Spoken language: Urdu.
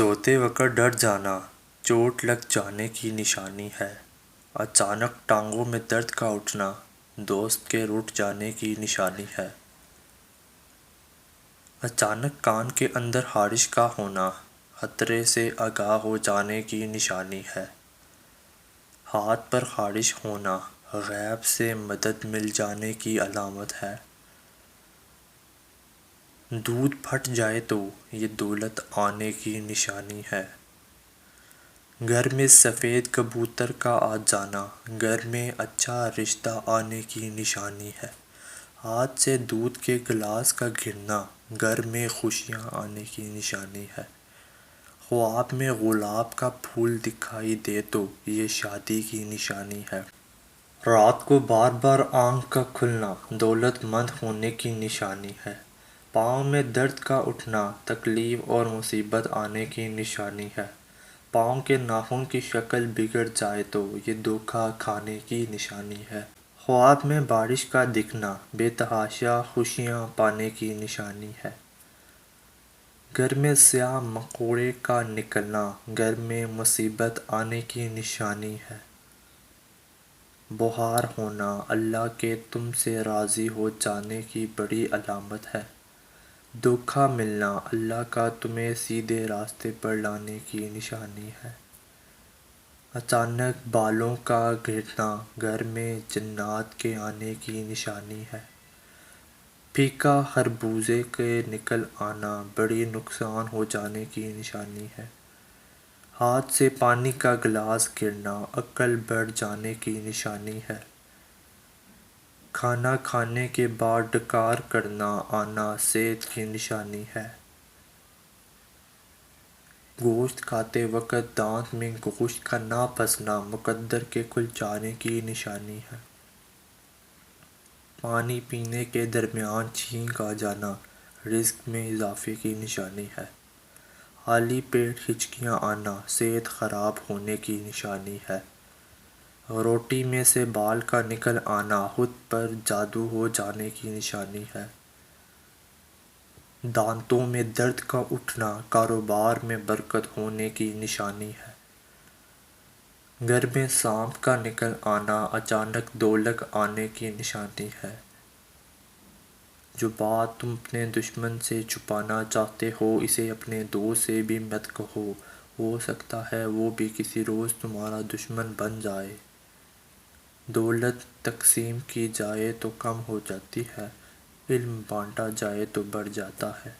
سوتے وقت ڈر جانا چوٹ لگ جانے کی نشانی ہے۔ اچانک ٹانگوں میں درد کا اٹھنا دوست کے روٹھ جانے کی نشانی ہے۔ اچانک کان کے اندر خارش کا ہونا خطرے سے آگاہ ہو جانے کی نشانی ہے۔ ہاتھ پر خارش ہونا غیب سے مدد مل جانے کی علامت ہے۔ دودھ پھٹ جائے تو یہ دولت آنے کی نشانی ہے۔ گھر میں سفید کبوتر کا آ جانا گھر میں اچھا رشتہ آنے کی نشانی ہے۔ ہاتھ سے دودھ کے گلاس کا گرنا گھر میں خوشیاں آنے کی نشانی ہے۔ خواب میں گلاب کا پھول دکھائی دے تو یہ شادی کی نشانی ہے۔ رات کو بار بار آنکھ کا کھلنا دولت مند ہونے کی نشانی ہے۔ پاؤں میں درد کا اٹھنا تکلیف اور مصیبت آنے کی نشانی ہے۔ پاؤں کے ناخن کی شکل بگڑ جائے تو یہ دھوکہ کھانے کی نشانی ہے۔ خواب میں بارش کا دکھنا بے تحاشا خوشیاں پانے کی نشانی ہے۔ گھر میں سیاہ مکوڑے کا نکلنا گھر میں مصیبت آنے کی نشانی ہے۔ بخار ہونا اللہ کے تم سے راضی ہو جانے کی بڑی علامت ہے۔ دھوکہ ملنا اللہ کا تمہیں سیدھے راستے پر لانے کی نشانی ہے۔ اچانک بالوں کا گرنا گھر میں جنات کے آنے کی نشانی ہے۔ پھیکا خربوزے کے نکل آنا بڑی نقصان ہو جانے کی نشانی ہے۔ ہاتھ سے پانی کا گلاس گرنا عقل بڑھ جانے کی نشانی ہے۔ کھانا کھانے کے بعد ڈکار کرنا آنا صحت کی نشانی ہے۔ گوشت کھاتے وقت دانت میں گوشت کا نہ پھنسنا مقدر کے کھل جانے کی نشانی ہے۔ پانی پینے کے درمیان چھینک آ جانا رزق میں اضافے کی نشانی ہے۔ خالی پیٹ ہچکیاں آنا صحت خراب ہونے کی نشانی ہے۔ روٹی میں سے بال کا نکل آنا خود پر جادو ہو جانے کی نشانی ہے۔ دانتوں میں درد کا اٹھنا کاروبار میں برکت ہونے کی نشانی ہے۔ گھر میں سانپ کا نکل آنا اچانک دولت آنے کی نشانی ہے۔ جو بات تم اپنے دشمن سے چھپانا چاہتے ہو اسے اپنے دوست سے بھی مت کہو، ہو سکتا ہے وہ بھی کسی روز تمہارا دشمن بن جائے۔ دولت تقسیم کی جائے تو کم ہو جاتی ہے، علم بانٹا جائے تو بڑھ جاتا ہے۔